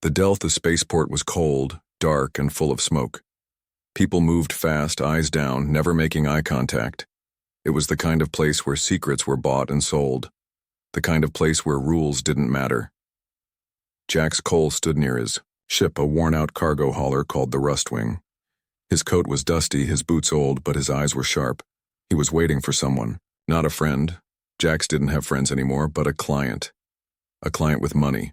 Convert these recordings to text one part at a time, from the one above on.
The Delta spaceport was cold, dark, and full of smoke. People moved fast, eyes down, never making eye contact. It was the kind of place where secrets were bought and sold. The kind of place where rules didn't matter. Jax Cole stood near his ship, a worn-out cargo hauler called the Rustwing. His coat was dusty, his boots old, but his eyes were sharp. He was waiting for someone, not a friend. Jax didn't have friends anymore, but a client. A client with money.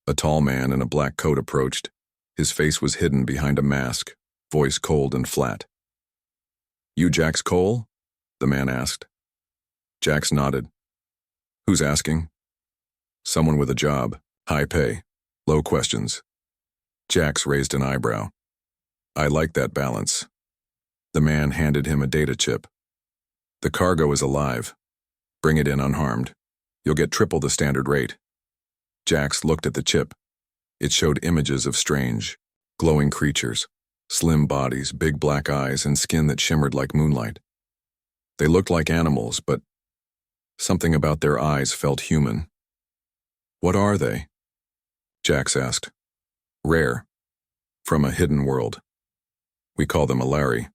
A tall man in a black coat approached. His face was hidden behind a mask, voice cold and flat. "You Jax Cole?" the man asked. Jax nodded. "Who's asking?" "Someone with a job, high pay, low questions." Jax raised an eyebrow. "I like that balance." The man handed him a data chip. "The cargo is alive. Bring it in unharmed. You'll get triple the standard rate." Jax looked at the chip. It showed images of strange, glowing creatures, slim bodies, big black eyes, and skin that shimmered like moonlight. They looked like animals, but something about their eyes felt human. "What are they?" Jax asked. "Rare. From a hidden world. We call them Alari."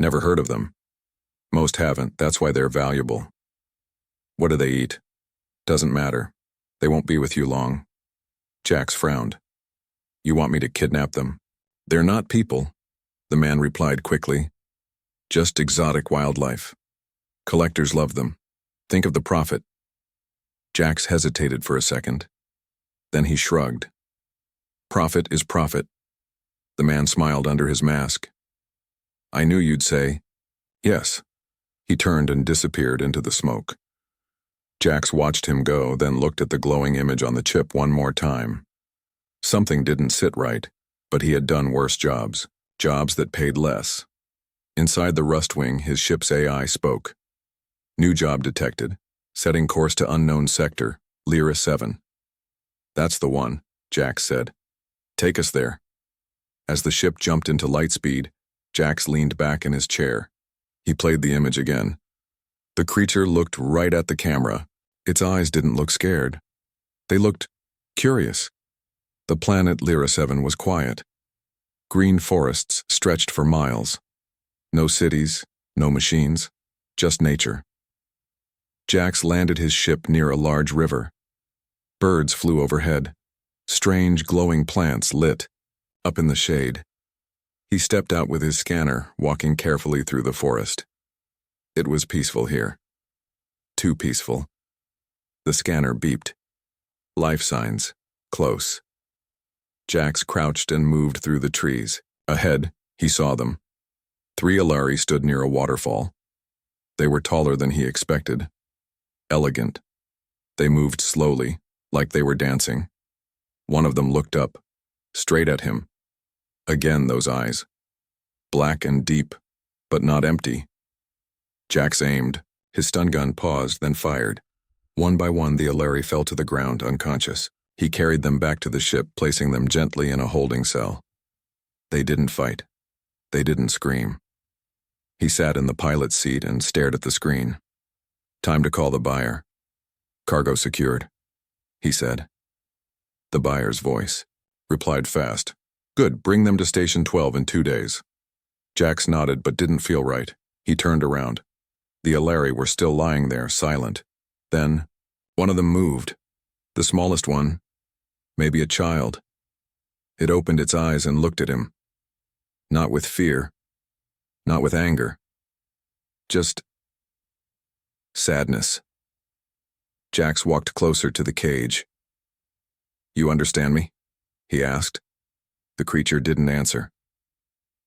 "Never heard of them." "Most haven't, that's why they're valuable." "What do they eat?" "Doesn't matter. They won't be with you long." Jax frowned. "You want me to kidnap them?" "They're not people," the man replied quickly. "Just exotic wildlife. Collectors love them. Think of the profit." Jax hesitated for a second. Then he shrugged. "Profit is profit." The man smiled under his mask. "I knew you'd say yes." He turned and disappeared into the smoke. Jax watched him go, then looked at the glowing image on the chip one more time. Something didn't sit right, but he had done worse jobs, jobs that paid less. Inside the Rustwing, his ship's AI spoke. "New job detected. Setting course to unknown sector, Lyra 7. "That's the one," Jax said. "Take us there." As the ship jumped into light speed, Jax leaned back in his chair. He played the image again. The creature looked right at the camera. Its eyes didn't look scared. They looked curious. The planet Lyra 7 was quiet. Green forests stretched for miles. No cities, no machines, just nature. Jax landed his ship near a large river. Birds flew overhead. Strange glowing plants lit, up in the shade. He stepped out with his scanner, walking carefully through the forest. It was peaceful here. Too peaceful. The scanner beeped. Life signs, close. Jax crouched and moved through the trees. Ahead, he saw them. 3 Alari stood near a waterfall. They were taller than he expected. Elegant. They moved slowly, like they were dancing. One of them looked up, straight at him. Again those eyes. Black and deep, but not empty. Jax aimed. His stun gun paused, then fired. One by one, the Alari fell to the ground, unconscious. He carried them back to the ship, placing them gently in a holding cell. They didn't fight. They didn't scream. He sat in the pilot's seat and stared at the screen. "Time to call the buyer." "Cargo secured," he said. The buyer's voice replied fast. "Good, bring them to Station 12 in 2 days." Jax nodded but didn't feel right. He turned around. The Alari were still lying there, silent. Then, one of them moved. The smallest one, maybe a child. It opened its eyes and looked at him. Not with fear. Not with anger. Just sadness. Jax walked closer to the cage. "You understand me?" he asked. The creature didn't answer.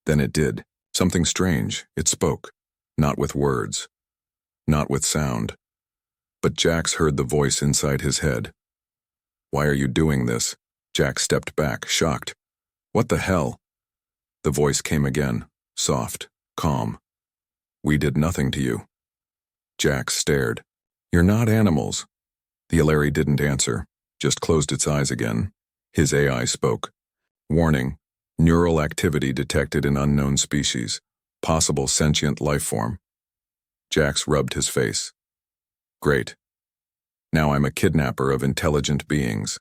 Then it did. Something strange. It spoke. Not with words. Not with sound. But Jax heard the voice inside his head. "Why are you doing this?" Jax stepped back, shocked. "What the hell?" The voice came again, soft, calm. "We did nothing to you." Jax stared. "You're not animals." The Alari didn't answer, just closed its eyes again. His AI spoke. "Warning. Neural activity detected in unknown species. Possible sentient life form." Jax rubbed his face. "Great. Now I'm a kidnapper of intelligent beings."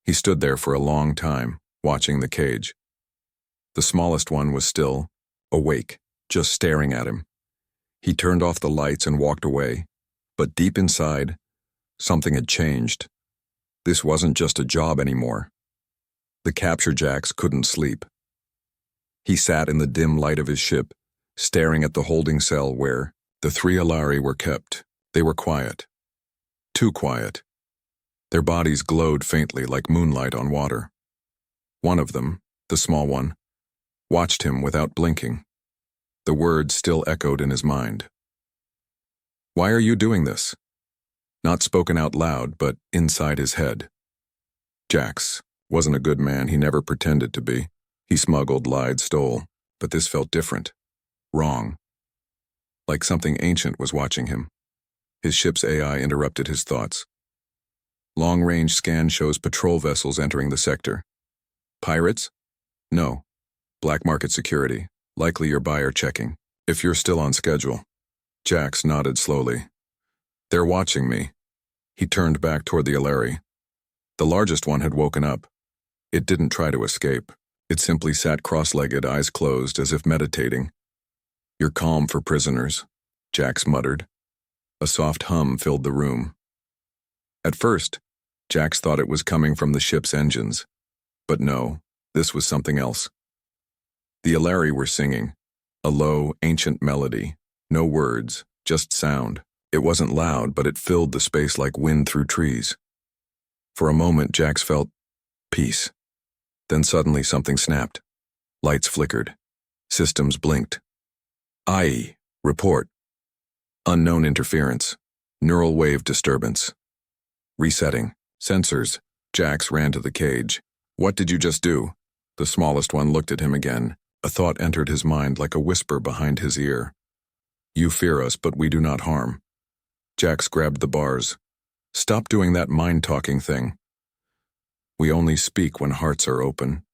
He stood there for a long time, watching the cage. The smallest one was still, awake, just staring at him. He turned off the lights and walked away, but deep inside, something had changed. This wasn't just a job anymore. The capture jacks couldn't sleep. He sat in the dim light of his ship, staring at the holding cell where the three Alari were kept. They were quiet. Too quiet. Their bodies glowed faintly like moonlight on water. One of them, the small one, watched him without blinking. The words still echoed in his mind. "Why are you doing this?" Not spoken out loud, but inside his head. Jax wasn't a good man. He never pretended to be. He smuggled, lied, stole, but this felt different. Wrong. Like something ancient was watching him. His ship's AI interrupted his thoughts. Long-range scan shows patrol vessels entering the sector. Pirates? No. Black market security. Likely your buyer checking. If you're still on schedule. Jax nodded slowly. "They're watching me." He turned back toward the Alari. The largest one had woken up. It didn't try to escape. It simply sat cross-legged, eyes closed, as if meditating. "You're calm for prisoners," Jax muttered. A soft hum filled the room. At first, Jax thought it was coming from the ship's engines. But no, this was something else. The Alari were singing. A low, ancient melody. No words, just sound. It wasn't loud, but it filled the space like wind through trees. For a moment, Jax felt peace. Then suddenly something snapped. Lights flickered. Systems blinked. "IE, report. Unknown interference. Neural wave disturbance. Resetting. Sensors." Jax ran to the cage. "What did you just do?" The smallest one looked at him again. A thought entered his mind like a whisper behind his ear. "You fear us, but we do not harm." Jax grabbed the bars. "Stop doing that mind-talking thing. We only speak when hearts are open."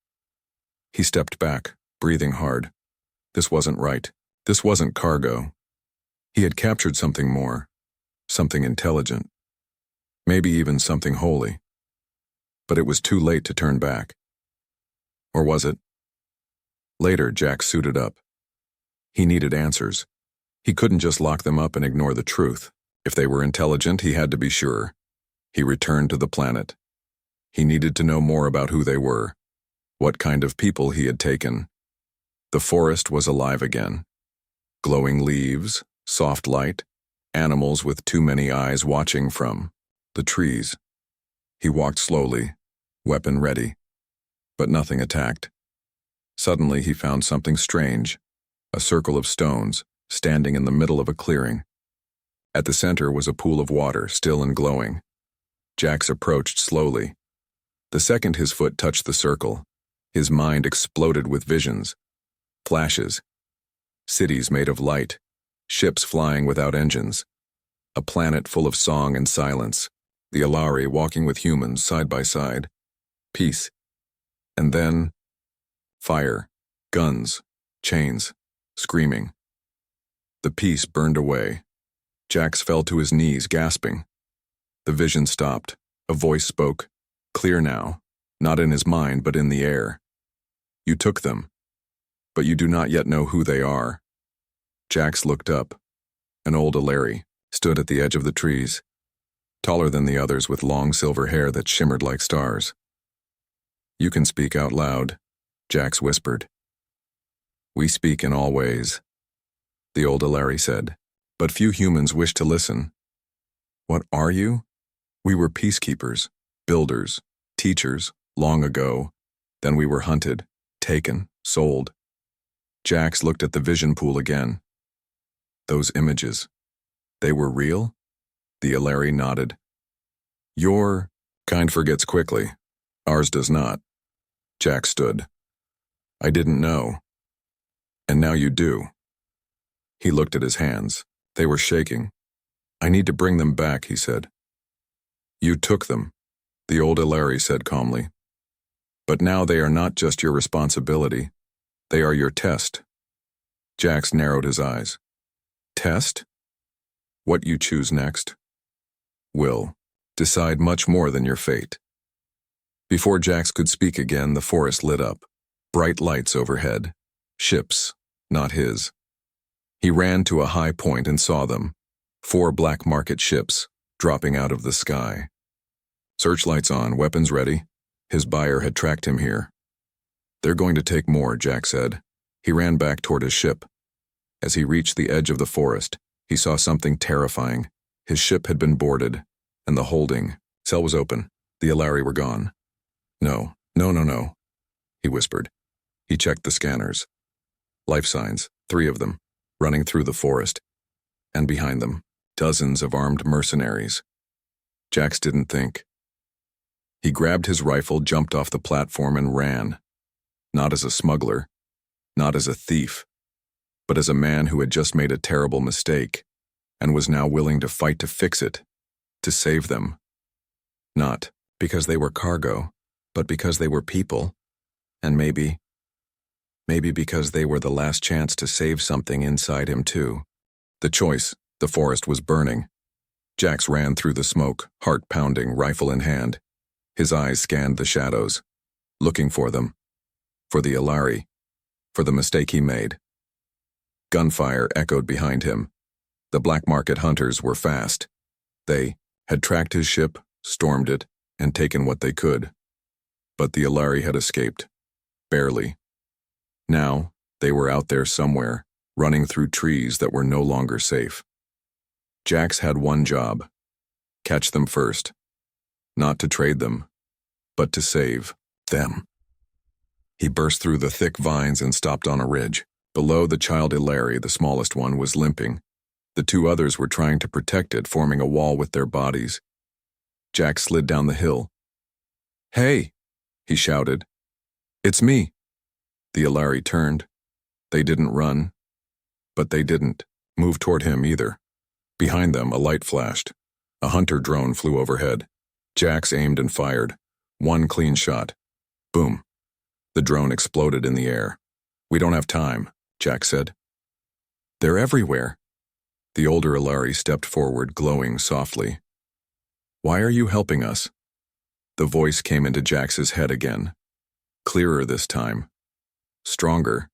He stepped back, breathing hard. This wasn't right. This wasn't cargo. He had captured something more. Something intelligent. Maybe even something holy. But it was too late to turn back. Or was it? Later, Jax suited up. He needed answers. He couldn't just lock them up and ignore the truth. If they were intelligent, he had to be sure. He returned to the planet. He needed to know more about who they were, what kind of people he had taken. The forest was alive again. Glowing leaves, soft light, animals with too many eyes watching from the trees. He walked slowly, weapon ready, but nothing attacked. Suddenly he found something strange, a circle of stones, standing in the middle of a clearing. At the center was a pool of water, still and glowing. Jax approached slowly. The second his foot touched the circle, his mind exploded with visions, flashes, cities made of light, ships flying without engines, a planet full of song and silence, the Alari walking with humans side by side, peace, and then fire, guns, chains, screaming. The peace burned away. Jax fell to his knees, gasping. The vision stopped. A voice spoke, clear now, not in his mind but in the air. "You took them, but you do not yet know who they are." Jax looked up. An old Alari stood at the edge of the trees, taller than the others with long silver hair that shimmered like stars. "You can speak out loud," Jax whispered. "We speak in all ways," the old Alari said, "but few humans wish to listen." "What are you?" "We were peacekeepers, builders, teachers, long ago. Then we were hunted, taken, sold." Jax looked at the vision pool again. "Those images, they were real?" The Alari nodded. "Your kind forgets quickly. Ours does not." Jax stood. "I didn't know. And now you do." He looked at his hands. They were shaking. "I need to bring them back," he said. "You took them," the old Alari said calmly. "But now they are not just your responsibility. They are your test." Jax narrowed his eyes. "Test?" "What you choose next will decide much more than your fate." Before Jax could speak again, the forest lit up. Bright lights overhead. Ships, not his. He ran to a high point and saw them. 4 black market ships, dropping out of the sky. Searchlights on, weapons ready. His buyer had tracked him here. They're going to take more, Jack said. He ran back toward his ship. As he reached the edge of the forest, he saw something terrifying. His ship had been boarded, and the holding cell was open. The Alari were gone. No, he whispered. He checked the scanners. Life signs, 3 of them, running through the forest. And behind them, dozens of armed mercenaries. Jax didn't think. He grabbed his rifle, jumped off the platform, and ran. Not as a smuggler, not as a thief, but as a man who had just made a terrible mistake and was now willing to fight to fix it, to save them. Not because they were cargo, but because they were people, and maybe because they were the last chance to save something inside him too. The choice, the forest was burning. Jax ran through the smoke, heart pounding, rifle in hand. His eyes scanned the shadows, looking for them, for the Alari, for the mistake he made. Gunfire echoed behind him. The black market hunters were fast. They had tracked his ship, stormed it, and taken what they could. But the Alari had escaped. Barely. Now, they were out there somewhere, running through trees that were no longer safe. Jax had one job. Catch them first. Not to trade them, but to save them. He burst through the thick vines and stopped on a ridge. Below, the child Alari, the smallest one, was limping. The 2 others were trying to protect it, forming a wall with their bodies. Jax slid down the hill. "Hey!" he shouted. "It's me." The Alari turned. They didn't run, but they didn't move toward him either. Behind them, a light flashed. A hunter drone flew overhead. Jax aimed and fired. 1 clean shot. Boom. The drone exploded in the air. "We don't have time," Jax said. "They're everywhere." The older Alari stepped forward, glowing softly. "Why are you helping us?" The voice came into Jax's head again. Clearer this time. Stronger.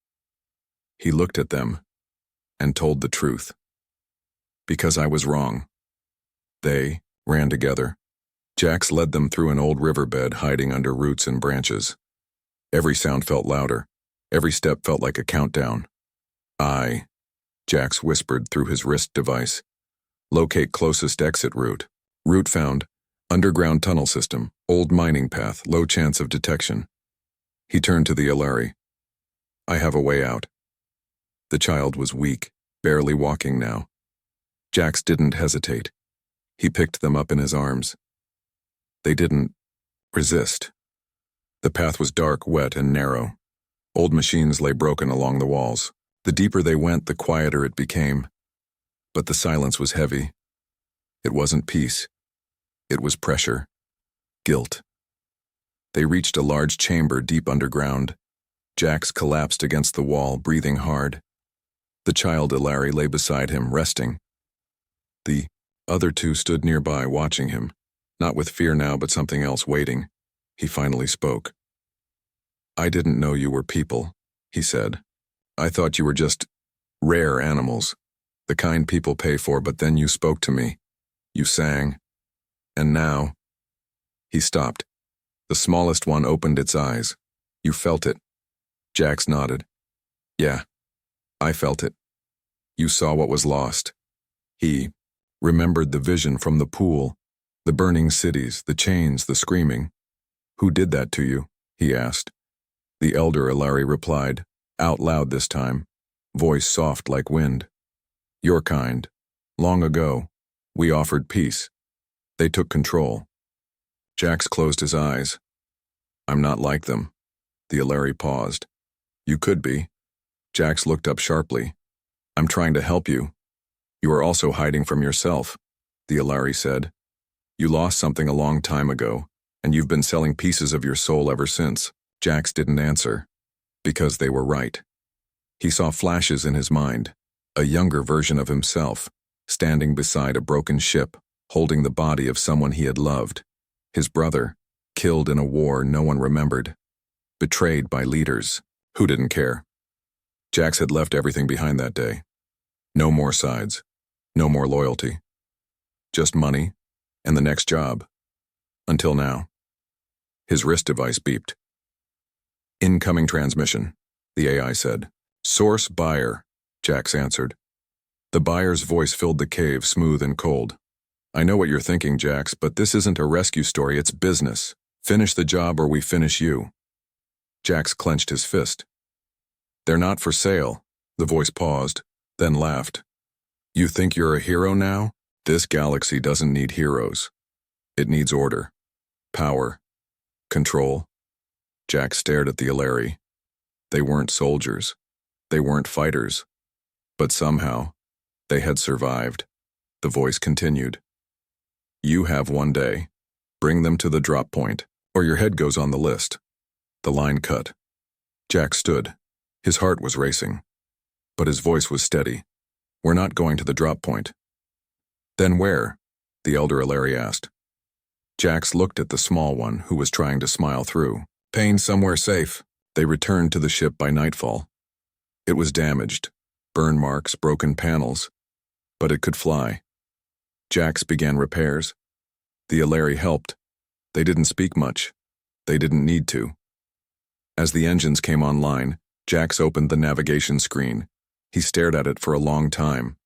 He looked at them and told the truth. "Because I was wrong." They ran together. Jax led them through an old riverbed, hiding under roots and branches. Every sound felt louder. Every step felt like a countdown. Jax whispered through his wrist device. "Locate closest exit route. Route found. Underground tunnel system. Old mining path. Low chance of detection." He turned to the Alari. "I have a way out." The child was weak, barely walking now. Jax didn't hesitate. He picked them up in his arms. They didn't resist. The path was dark, wet, and narrow. Old machines lay broken along the walls. The deeper they went, the quieter it became. But the silence was heavy. It wasn't peace. It was pressure. Guilt. They reached a large chamber deep underground. Jax collapsed against the wall, breathing hard. The child Alari lay beside him, resting. The other 2 stood nearby, watching him. Not with fear now, but something else waiting. He finally spoke. "I didn't know you were people," he said. "I thought you were just rare animals, the kind people pay for, but then you spoke to me. You sang. And now..." He stopped. The smallest one opened its eyes. "You felt it." Jax nodded. "Yeah, I felt it. You saw what was lost." He remembered the vision from the pool, the burning cities, the chains, the screaming. "Who did that to you?" he asked. The elder Alari replied, out loud this time, voice soft like wind. "Your kind. Long ago, we offered peace. They took control." Jax closed his eyes. "I'm not like them." The Alari paused. "You could be." Jax looked up sharply. "I'm trying to help you." "You are also hiding from yourself," the Alari said. "You lost something a long time ago, and you've been selling pieces of your soul ever since." Jax didn't answer, because they were right. He saw flashes in his mind, a younger version of himself, standing beside a broken ship, holding the body of someone he had loved. His brother, Killed in a war no one remembered. Betrayed by leaders who didn't care. Jax had left everything behind that day. No more sides. No more loyalty. Just money and the next job. Until now. His wrist device beeped. Incoming transmission, the AI said. Source buyer, Jax answered. The buyer's voice filled the cave, smooth and cold. I know what you're thinking, Jax, but this isn't a rescue story, it's business. Finish the job or we finish you. Jax clenched his fist. They're not for sale. The voice paused, then laughed. You think you're a hero now? This galaxy doesn't need heroes. It needs order, power, control. Jax stared at the Illyri. They weren't soldiers. They weren't fighters. But somehow, they had survived. The voice continued. You have one day. Bring them to the drop point, or your head goes on the list. The line cut. Jax stood. His heart was racing. But his voice was steady. We're not going to the drop point. Then where? The elder Illyri asked. Jax looked at the small one who was trying to smile through. Pain somewhere safe. They returned to the ship by nightfall. It was damaged. Burn marks, broken panels. But it could fly. Jax began repairs. The Illyri helped. They didn't speak much. They didn't need to. As the engines came online, Jax opened the navigation screen. He stared at it for a long time.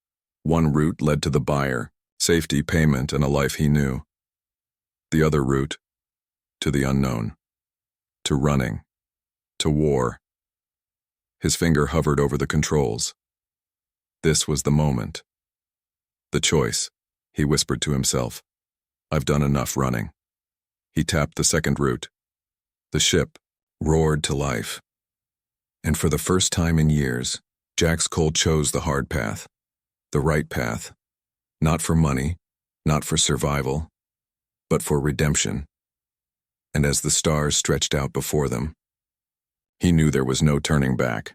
One route led to the buyer, safety, payment, and a life he knew. The other route, to the unknown. To running. To war. His finger hovered over the controls. This was the moment. The choice, he whispered to himself. I've done enough running. He tapped the second route. The ship roared to life. And for the first time in years, Jax Cole chose the hard path. The right path. Not for money, not for survival, but for redemption. And as the stars stretched out before them, he knew there was no turning back.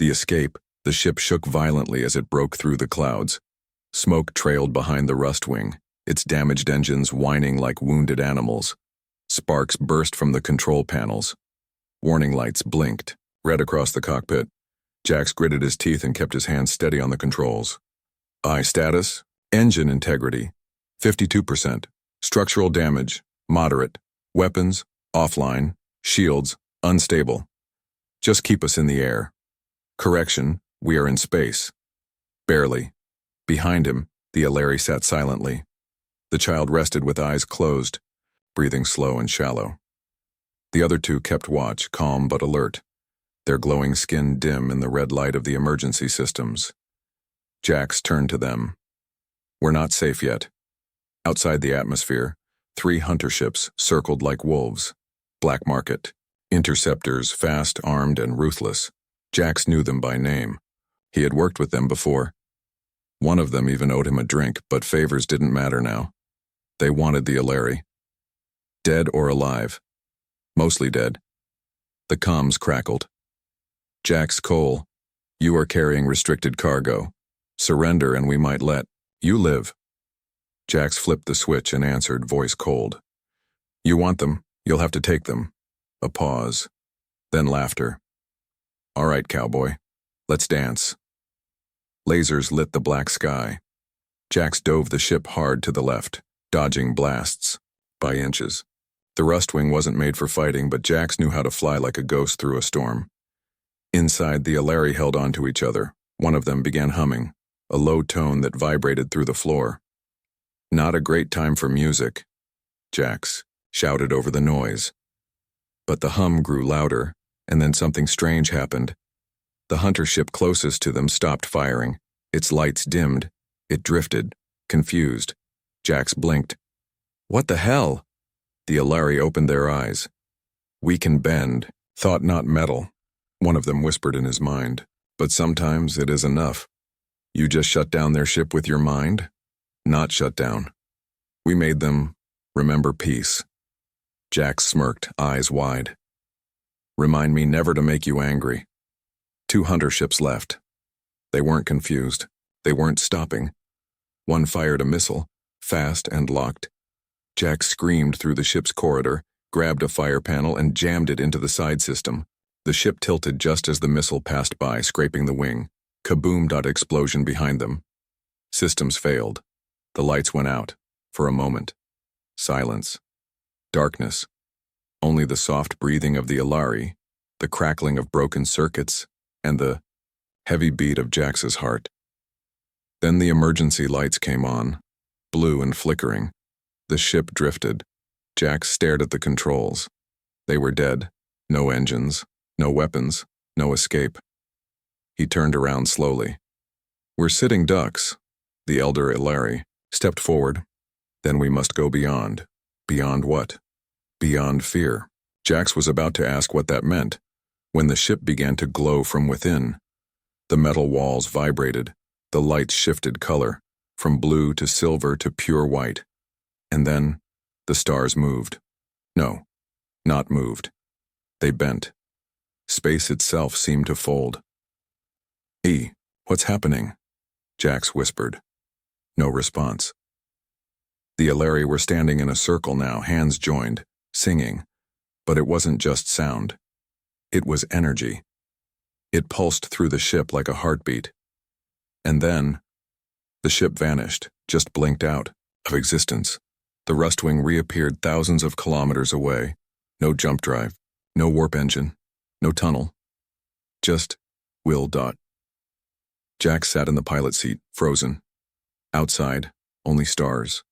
The escape, the ship shook violently as it broke through the clouds. Smoke trailed behind the rust wing, its damaged engines whining like wounded animals. Sparks burst from the control panels. Warning lights blinked, red across the cockpit. Jax gritted his teeth and kept his hands steady on the controls. Eye status, engine integrity, 52%. Structural damage, moderate. Weapons, offline. Shields, unstable. Just keep us in the air. Correction, we are in space. Barely. Behind him, the Illyri sat silently. The child rested with eyes closed, breathing slow and shallow. The other two kept watch, calm but alert, their glowing skin dim in the red light of the emergency systems. Jax turned to them. We're not safe yet. Outside the atmosphere, 3 hunter ships circled like wolves. Black market. Interceptors, fast, armed, and ruthless. Jax knew them by name. He had worked with them before. One of them even owed him a drink, but favors didn't matter now. They wanted the Illyri. Dead or alive. Mostly dead. The comms crackled. Jax Cole, you are carrying restricted cargo. Surrender and we might let you live. Jax flipped the switch and answered, voice cold. You want them, you'll have to take them. A pause. Then laughter. All right, cowboy. Let's dance. Lasers lit the black sky. Jax dove the ship hard to the left, dodging blasts by inches. The rust wing wasn't made for fighting, but Jax knew how to fly like a ghost through a storm. Inside, the Illyri held on to each other. One of them began humming, a low tone that vibrated through the floor. Not a great time for music, Jax shouted over the noise. But the hum grew louder, and then something strange happened. The hunter ship closest to them stopped firing. Its lights dimmed. It drifted, confused. Jax blinked. What the hell? The Illyri opened their eyes. We can bend, thought not metal, one of them whispered in his mind. But sometimes it is enough. You just shut down their ship with your mind? Not shut down. We made them remember peace. Jax smirked, eyes wide. Remind me never to make you angry. 2 hunter ships left. They weren't confused. They weren't stopping. One fired a missile, fast and locked. Jax screamed through the ship's corridor, grabbed a fire panel and jammed it into the side system. The ship tilted just as the missile passed by, scraping the wing. Kaboom! Explosion behind them. Systems failed. The lights went out. For a moment. Silence. Darkness. Only the soft breathing of the Ilari, the crackling of broken circuits, and the heavy beat of Jax's heart. Then the emergency lights came on, blue and flickering. The ship drifted. Jax stared at the controls. They were dead. No engines, no weapons, no escape. He turned around slowly. "We're sitting ducks." The elder Ilari stepped forward. "Then we must go beyond." Beyond what? Beyond fear. Jax was about to ask what that meant, when the ship began to glow from within. The metal walls vibrated. The lights shifted color, from blue to silver to pure white. And then, the stars moved. No, not moved. They bent. Space itself seemed to fold. What's happening?" Jax whispered. No response. The Ilari were standing in a circle now, hands joined, singing. But it wasn't just sound. It was energy. It pulsed through the ship like a heartbeat. And then, the ship vanished, just blinked out of existence. The Rustwing reappeared thousands of kilometers away. No jump drive, no warp engine, no tunnel. Just Will. Jax sat in the pilot seat, frozen. Outside, only stars.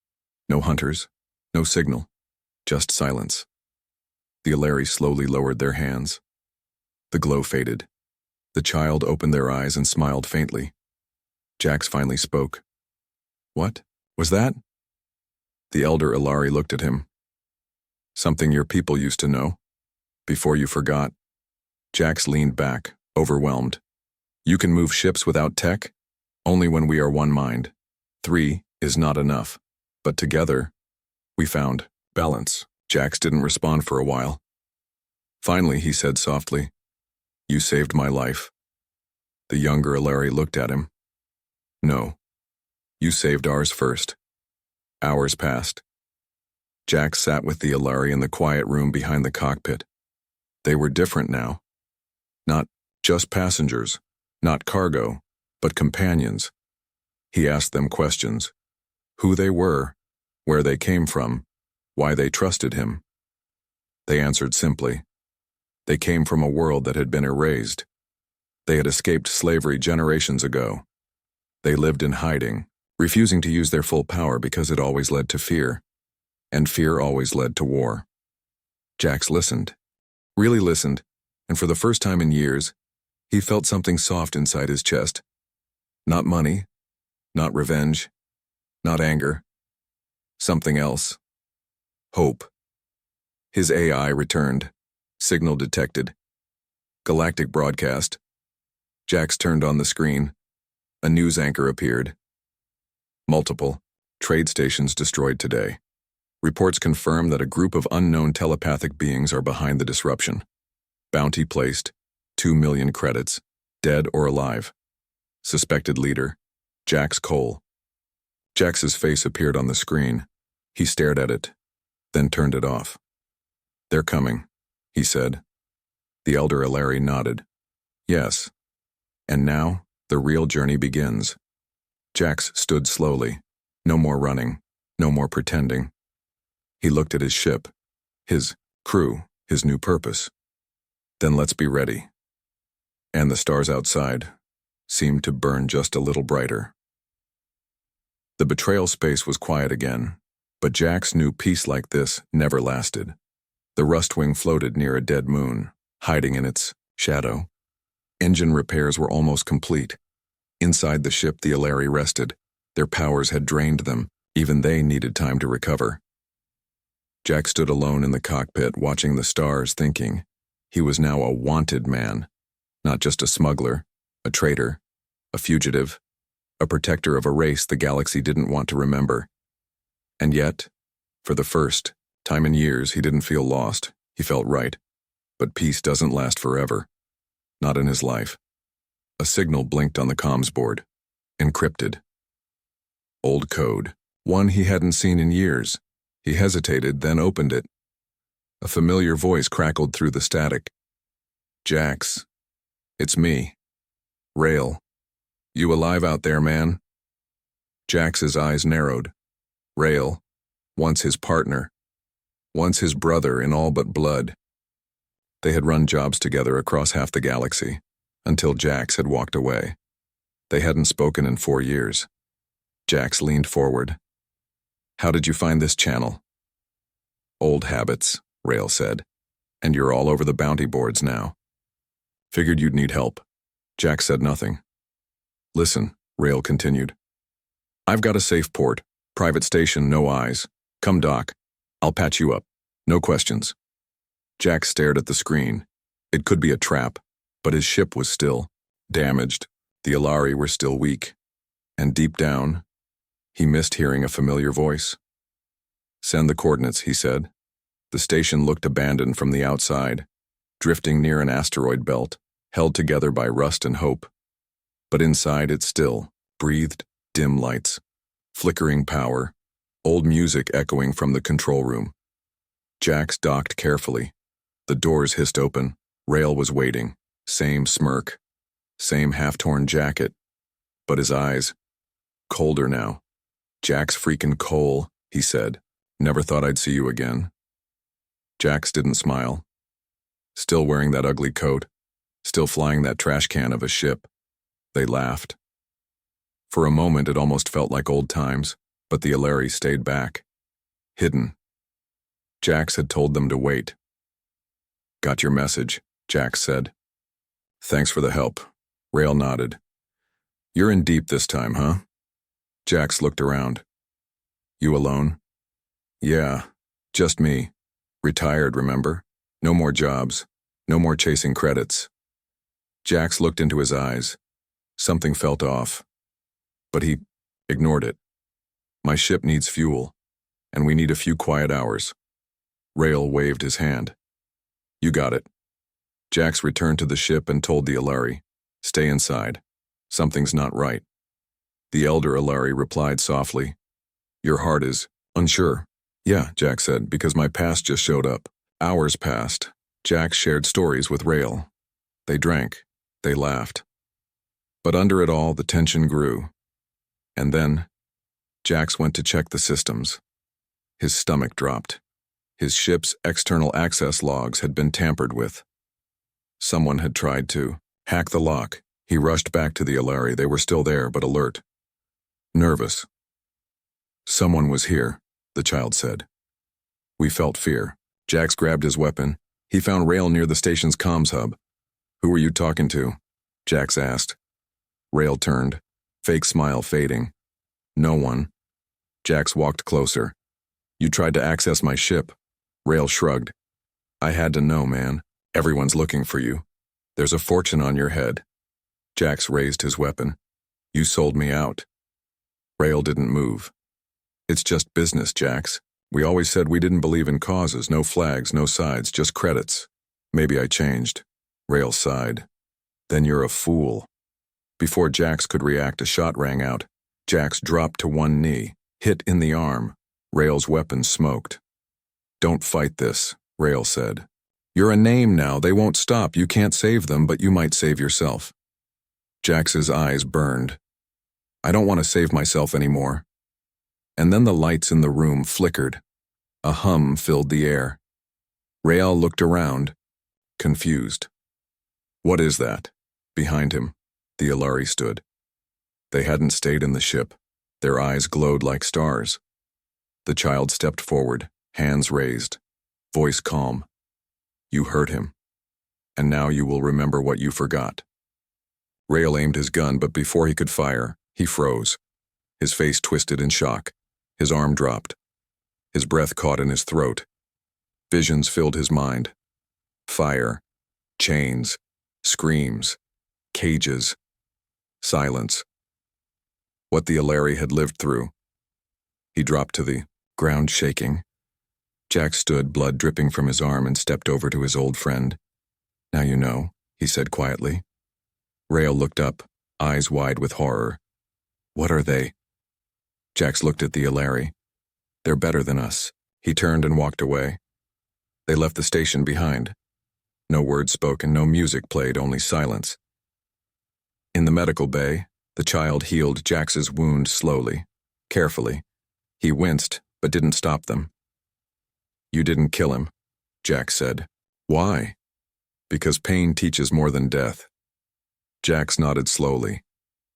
No hunters, no signal, just silence. The Ilari slowly lowered their hands. The glow faded. The child opened their eyes and smiled faintly. Jax finally spoke. "What was that?" The elder Ilari looked at him. "Something your people used to know, before you forgot." Jax leaned back, overwhelmed. "You can move ships without tech? Only when we are one mind. 3 is not enough. But together, we found balance." Jax didn't respond for a while. Finally, he said softly, "You saved my life." The younger Ilari looked at him. "No. You saved ours first." Hours passed. Jax sat with the Ilari in the quiet room behind the cockpit. They were different now. Not just passengers, not cargo, but companions. He asked them questions. Who they were, where they came from, why they trusted him. They answered simply. They came from a world that had been erased. They had escaped slavery generations ago. They lived in hiding, refusing to use their full power because it always led to fear, and fear always led to war. Jax listened, really listened, and for the first time in years, he felt something soft inside his chest. Not money, not revenge, not anger. Something else. Hope. His AI returned. Signal detected. Galactic broadcast. Jax turned on the screen. A news anchor appeared. Multiple trade stations destroyed today. Reports confirm that a group of unknown telepathic beings are behind the disruption. Bounty placed. 2 million credits. Dead or alive. Suspected leader. Jax Cole. Jax's face appeared on the screen. He stared at it, then turned it off. "They're coming," he said. The elder Ilari nodded. "Yes. And now, the real journey begins." Jax stood slowly. No more running, no more pretending. He looked at his ship, his crew, his new purpose. "Then let's be ready." And the stars outside seemed to burn just a little brighter. The betrayal space was quiet again, but Jax knew peace like this never lasted. The Rustwing floated near a dead moon, hiding in its shadow. Engine repairs were almost complete. Inside the ship, the Ilari rested. Their powers had drained them. Even they needed time to recover. Jax stood alone in the cockpit, watching the stars, thinking. He was now a wanted man, not just a smuggler, a traitor, a fugitive, a protector of a race the galaxy didn't want to remember. And yet, for the first time in years, he didn't feel lost. He felt right. But peace doesn't last forever. Not in his life. A signal blinked on the comms board. Encrypted. Old code. One he hadn't seen in years. He hesitated, then opened it. A familiar voice crackled through the static. "Jax, it's me. Rail. You alive out there, man?" Jax's eyes narrowed. Rail, once his partner, once his brother in all but blood. They had run jobs together across half the galaxy, until Jax had walked away. They hadn't spoken in 4 years. Jax leaned forward. "How did you find this channel?" "Old habits," Rail said. "And you're all over the bounty boards now." "Figured you'd need help." Jax said nothing. "Listen," Rail continued. "I've got a safe port, private station, no eyes. Come dock. I'll patch you up. No questions." Jax stared at the screen. It could be a trap, but his ship was still damaged. The Ilari were still weak. And deep down, he missed hearing a familiar voice. "Send the coordinates," he said. The station looked abandoned from the outside, drifting near an asteroid belt, held together by rust and hope. But inside it still breathed dim lights, flickering power, old music echoing from the control room. Jax docked carefully. The doors hissed open. Rail was waiting. Same smirk. Same half-torn jacket. But his eyes, colder now. "Jax freaking Cole," he said. "Never thought I'd see you again." Jax didn't smile. Still wearing that ugly coat. Still flying that trash can of a ship. They laughed. For a moment it almost felt like old times, but the Ilari stayed back. Hidden. Jax had told them to wait. "Got your message," Jax said. "Thanks for the help." Rail nodded. "You're in deep this time, huh?" Jax looked around. "You alone?" "Yeah, just me. Retired, remember? No more jobs. No more chasing credits." Jax looked into his eyes. Something felt off. But he ignored it. "My ship needs fuel, and we need a few quiet hours." Rail waved his hand. "You got it." Jax returned to the ship and told the Ilari, "Stay inside. Something's not right." The elder Ilari replied softly, "Your heart is unsure." "Yeah," Jax said, "because my past just showed up." Hours passed. Jax shared stories with Rail. They drank. They laughed. But under it all, the tension grew. And then, Jax went to check the systems. His stomach dropped. His ship's external access logs had been tampered with. Someone had tried to hack the lock. He rushed back to the Ilari. They were still there, but alert. Nervous. "Someone was here," the child said. We felt fear. Jax grabbed his weapon. He found Rail near the station's comms hub. "Who were you talking to?" Jax asked. Rail turned, fake smile fading. "No one." Jax walked closer. "You tried to access my ship." Rail shrugged. "I had to know, man. Everyone's looking for you. There's a fortune on your head." Jax raised his weapon. "You sold me out." Rail didn't move. "It's just business, Jax. We always said we didn't believe in causes, no flags, no sides, just credits. Maybe I changed." Rail sighed. "Then you're a fool." Before Jax could react, a shot rang out. Jax dropped to one knee, hit in the arm. Rail's weapon smoked. "Don't fight this," Rail said. "You're a name now. They won't stop. You can't save them, but you might save yourself." Jax's eyes burned. "I don't want to save myself anymore." And then the lights in the room flickered. A hum filled the air. Rael looked around, confused. "What is that?" Behind him, the Ilari stood. They hadn't stayed in the ship. Their eyes glowed like stars. The child stepped forward, hands raised, voice calm. "You hurt him. And now you will remember what you forgot." Rael aimed his gun, but before he could fire, he froze. His face twisted in shock. His arm dropped. His breath caught in his throat. Visions filled his mind. Fire, chains, screams, cages, silence. What the Ilari had lived through. He dropped to the ground, shaking. Jack stood, blood dripping from his arm, and stepped over to his old friend. "Now you know," he said quietly. Rael looked up, eyes wide with horror. "What are they?" Jax looked at the Ilari. "They're better than us." He turned and walked away. They left the station behind. No words spoken, no music played, only silence. In the medical bay, the child healed Jax's wound slowly, carefully. He winced, but didn't stop them. "You didn't kill him," Jax said. "Why?" "Because pain teaches more than death." Jax nodded slowly.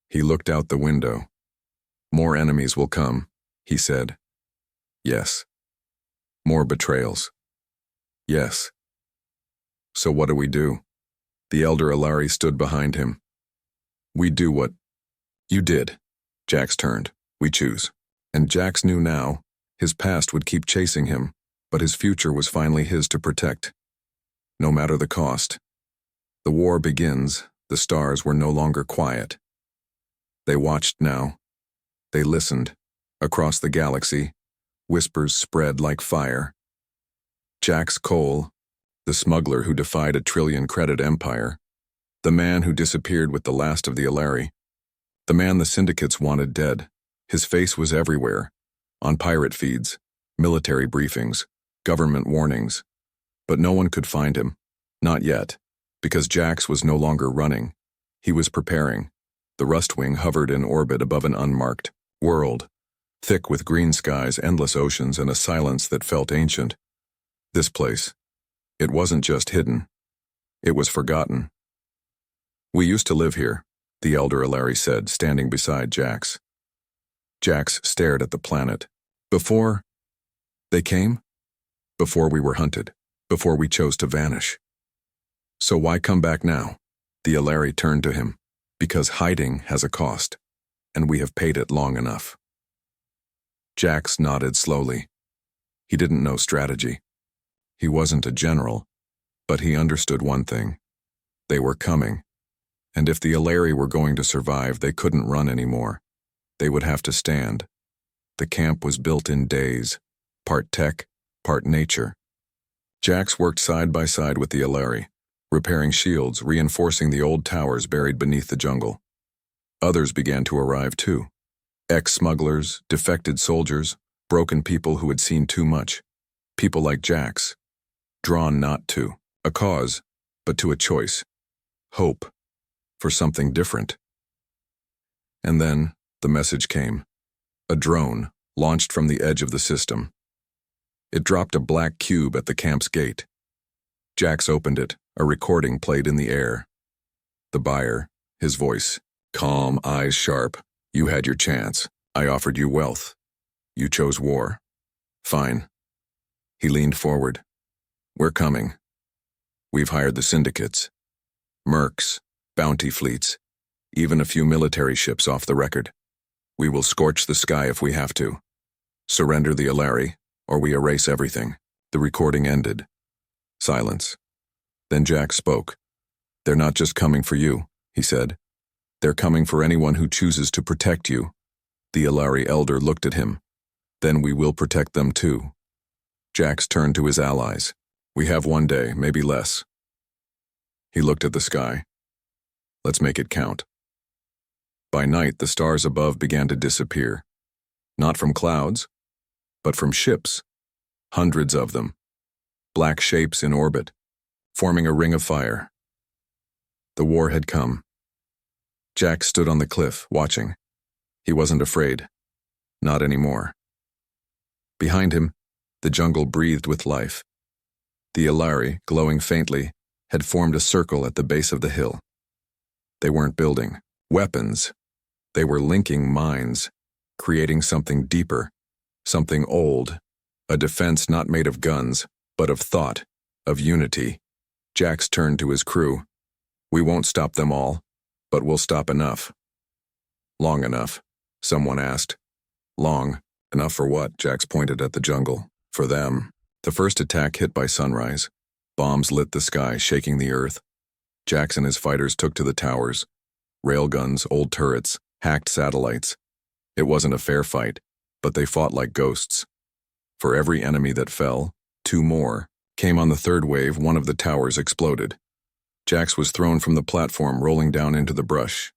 He looked out the window. "More enemies will come," he said. "Yes." "More betrayals." "Yes." "So what do we do?" The elder Alari stood behind him. "We do what you did." Jax turned. "We choose." And Jax knew now, his past would keep chasing him, but his future was finally his to protect. No matter the cost. The war begins. The stars were no longer quiet. They watched now. They listened. Across the galaxy, whispers spread like fire. Jax Cole, the smuggler who defied a trillion-credit empire, the man who disappeared with the last of the Alari, the man the syndicates wanted dead. His face was everywhere, on pirate feeds, military briefings, government warnings. But no one could find him. Not yet, because Jax was no longer running. He was preparing. The Rustwing hovered in orbit above an unmarked world, thick with green skies, endless oceans, and a silence that felt ancient. This place, it wasn't just hidden. It was forgotten. "We used to live here," the elder Alari said, standing beside Jax. Jax stared at the planet. "Before they came? Before we were hunted. Before we chose to vanish. So why come back now?" The Alari turned to him. "Because hiding has a cost, and we have paid it long enough." Jax nodded slowly. He didn't know strategy. He wasn't a general, but he understood one thing. They were coming. And if the Alari were going to survive, they couldn't run anymore. They would have to stand. The camp was built in days, part tech, part nature. Jax worked side by side with the Alari, repairing shields, reinforcing the old towers buried beneath the jungle. Others began to arrive too. Ex-smugglers, defected soldiers, broken people who had seen too much. People like Jax, drawn not to a cause, but to a choice. Hope for something different. And then the message came. A drone launched from the edge of the system. It dropped a black cube at the camp's gate. Jax opened it. A recording played in the air. The buyer, his voice, calm, eyes sharp. "You had your chance. I offered you wealth. You chose war. Fine." He leaned forward. "We're coming. We've hired the syndicates. Mercs, bounty fleets, even a few military ships off the record. We will scorch the sky if we have to. Surrender the Alari, or we erase everything." The recording ended. Silence. Then Jax spoke. "They're not just coming for you," he said. "They're coming for anyone who chooses to protect you." The Alari elder looked at him. "Then we will protect them too." Jax turned to his allies. "We have one day, maybe less." He looked at the sky. "Let's make it count." By night, the stars above began to disappear. Not from clouds, but from ships. Hundreds of them. Black shapes in orbit, forming a ring of fire. The war had come. Jax stood on the cliff, watching. He wasn't afraid. Not anymore. Behind him, the jungle breathed with life. The Alari, glowing faintly, had formed a circle at the base of the hill. They weren't building weapons. They were linking minds, creating something deeper, something old, a defense not made of guns, but of thought, of unity. Jax turned to his crew. "We won't stop them all, but we'll stop enough." "Long enough?" someone asked. "Long enough for what?" Jax pointed at the jungle. "For them." The first attack hit by sunrise. Bombs lit the sky, shaking the earth. Jax and his fighters took to the towers. Railguns, old turrets, hacked satellites. It wasn't a fair fight, but they fought like ghosts. For every enemy that fell, two more came. On the third wave, one of the towers exploded. Jax was thrown from the platform, rolling down into the brush.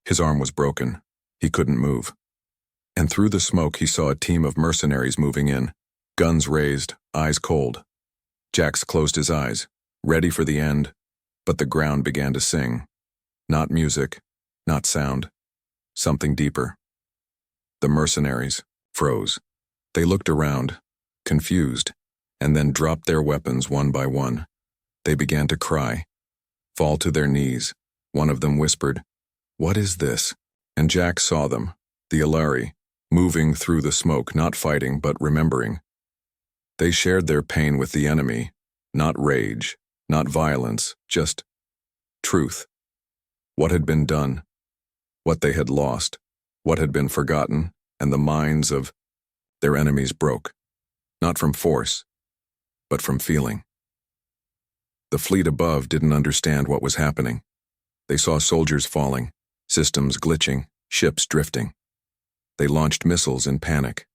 His arm was broken. He couldn't move. And through the smoke, he saw a team of mercenaries moving in, guns raised, eyes cold. Jax closed his eyes, ready for the end, but the ground began to sing. Not music, not sound, something deeper. The mercenaries froze. They looked around, confused, and then dropped their weapons one by one. They began to cry, fall to their knees. One of them whispered, "What is this?" And Jack saw them, the Alari, moving through the smoke, not fighting but remembering. They shared their pain with the enemy, not rage, not violence, just truth. What had been done, what they had lost, what had been forgotten, and the minds of their enemies broke, not from force, but from feeling. The fleet above didn't understand what was happening. They saw soldiers falling, systems glitching, ships drifting. They launched missiles in panic.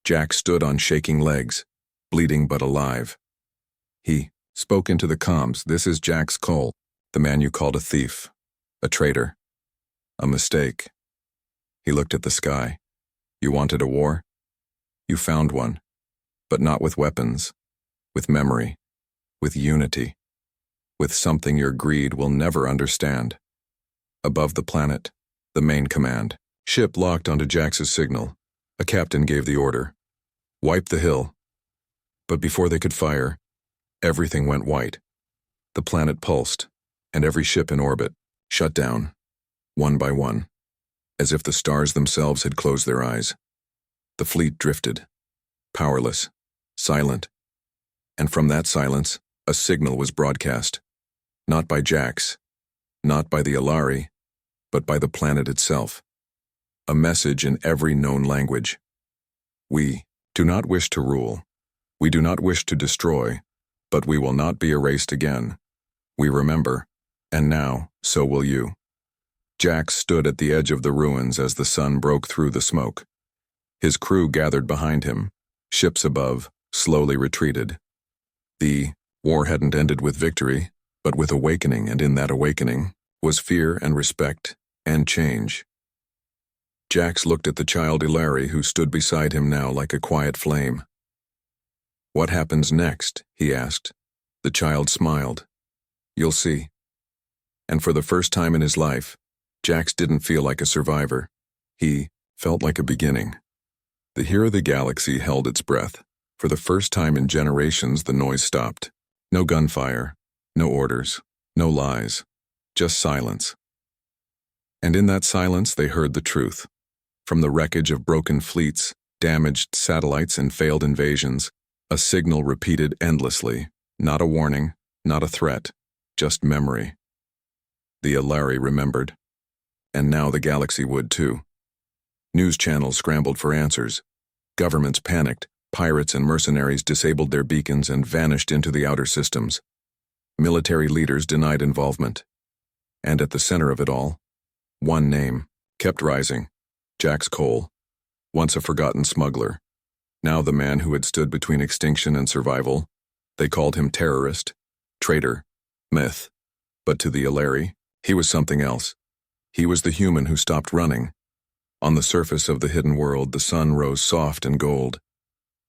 Jack stood on shaking legs, bleeding but alive. He spoke into the comms. "This is Jax Cole, the man you called a thief, a traitor, a mistake." He looked at the sky. "You wanted a war? You found one, but not with weapons, with memory, with unity, with something your greed will never understand." Above the planet, the main command ship locked onto Jax's signal. A captain gave the order, "Wipe the hill." But before they could fire, everything went white. The planet pulsed, and every ship in orbit shut down, one by one, as if the stars themselves had closed their eyes. The fleet drifted, powerless, silent, and from that silence, a signal was broadcast, not by Jax, not by the Alari, but by the planet itself. A message in every known language. "We do not wish to rule. We do not wish to destroy, but we will not be erased again. We remember, and now, so will you." Jax stood at the edge of the ruins as the sun broke through the smoke. His crew gathered behind him. Ships above slowly retreated. The war hadn't ended with victory, but with awakening, and in that awakening was fear and respect and change. Jax looked at the child Ilari who stood beside him now like a quiet flame. "What happens next?" he asked. The child smiled. "You'll see." And for the first time in his life, Jax didn't feel like a survivor. He felt like a beginning. The Here of the Galaxy held its breath. For the first time in generations, the noise stopped. No gunfire, no orders, no lies, just silence. And in that silence, they heard the truth. From the wreckage of broken fleets, damaged satellites, and failed invasions, a signal repeated endlessly, not a warning, not a threat, just memory. The Alari remembered. And now the galaxy would too. News channels scrambled for answers. Governments panicked. Pirates and mercenaries disabled their beacons and vanished into the outer systems. Military leaders denied involvement. And at the center of it all, one name kept rising. Jax Cole, once a forgotten smuggler. Now the man who had stood between extinction and survival. They called him terrorist, traitor, myth. But to the Alari, he was something else. He was the human who stopped running. On the surface of the hidden world, the sun rose soft and gold.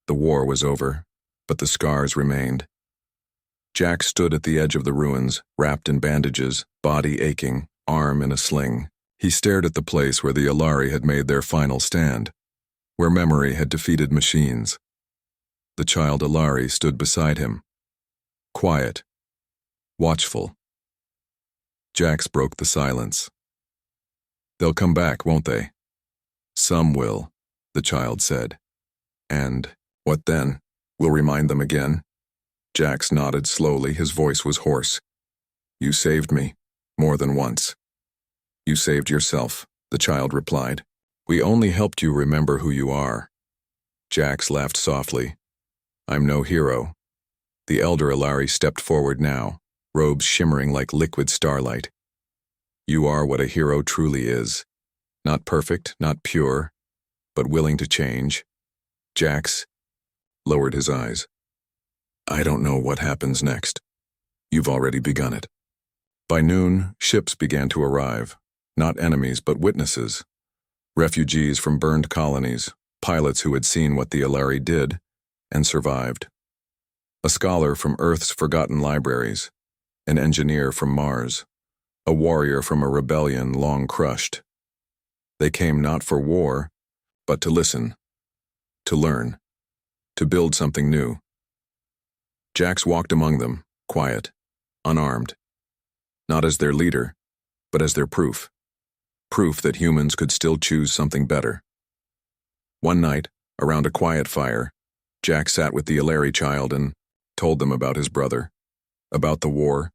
The war was over, but the scars remained. Jack stood at the edge of the ruins, wrapped in bandages, body aching, arm in a sling. He stared at the place where the Alari had made their final stand, where memory had defeated machines. The child Alari stood beside him, quiet, watchful. Jax broke the silence. "They'll come back, won't they?" "Some will," the child said. "And what then? We'll remind them again?" Jax nodded slowly, his voice was hoarse. "You saved me, more than once." "You saved yourself," the child replied. "We only helped you remember who you are." Jax laughed softly. "I'm no hero." The elder Alari stepped forward now, robes shimmering like liquid starlight. "You are what a hero truly is. Not perfect, not pure, but willing to change." Jax lowered his eyes. "I don't know what happens next. You've already begun it." By noon, ships began to arrive. Not enemies, but witnesses. Refugees from burned colonies, pilots who had seen what the Alari did and survived. A scholar from Earth's forgotten libraries, an engineer from Mars, a warrior from a rebellion long crushed. They came not for war, but to listen, to learn, to build something new. Jax walked among them, quiet, unarmed, not as their leader, but as their proof. Proof that humans could still choose something better. One night, around a quiet fire, Jax sat with the Ilari child and told them about his brother, about the war,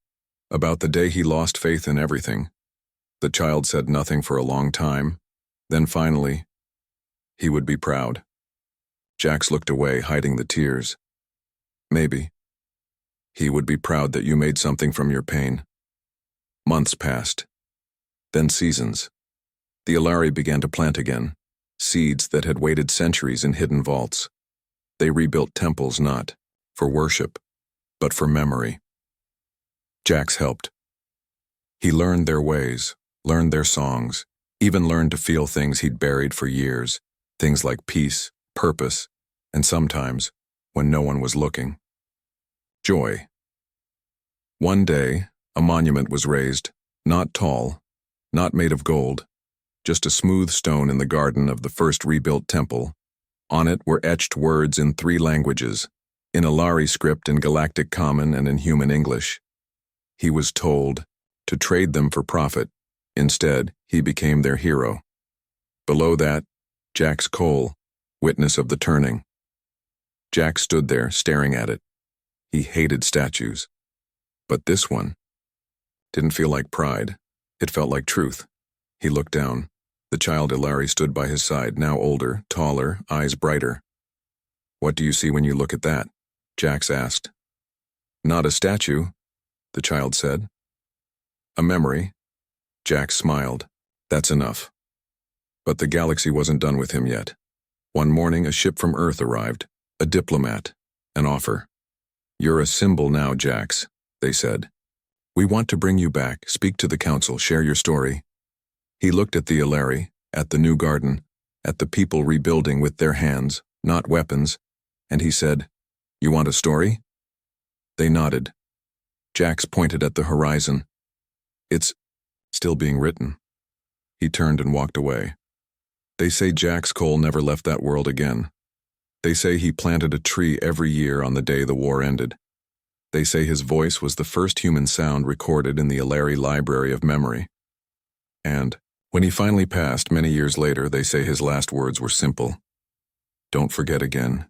about the day he lost faith in everything. The child said nothing for a long time, then finally, he would be proud. Jax looked away, hiding the tears. Maybe. He would be proud that you made something from your pain. Months passed. Then seasons. The Ilari began to plant again, seeds that had waited centuries in hidden vaults. They rebuilt temples not for worship, but for memory. Jax helped. He learned their ways, learned their songs, even learned to feel things he'd buried for years, things like peace, purpose, and sometimes, when no one was looking, joy. One day, a monument was raised, not tall, not made of gold, just a smooth stone in the garden of the first rebuilt temple. On it were etched words in 3 languages, in Ilari script, in Galactic Common, and in human English. He was told to trade them for profit. Instead, he became their hero. Below that, Jax Cole, witness of the turning. Jax stood there, staring at it. He hated statues. But this one didn't feel like pride. It felt like truth. He looked down. The child Ilari stood by his side, now older, taller, eyes brighter. "What do you see when you look at that?" Jax asked. "Not a statue," the child said. "A memory." Jax smiled. "That's enough." But the galaxy wasn't done with him yet. One morning, a ship from Earth arrived, a diplomat, an offer. "You're a symbol now, Jax," they said. "We want to bring you back, speak to the council, share your story." He looked at the Ilari, at the new garden, at the people rebuilding with their hands, not weapons, and he said, "You want a story?" They nodded. Jax pointed at the horizon. "It's still being written." He turned and walked away. They say Jax Cole never left that world again. They say he planted a tree every year on the day the war ended. They say his voice was the first human sound recorded in the Ilari Library of Memory. And when he finally passed many years later, they say his last words were simple: "Don't forget again.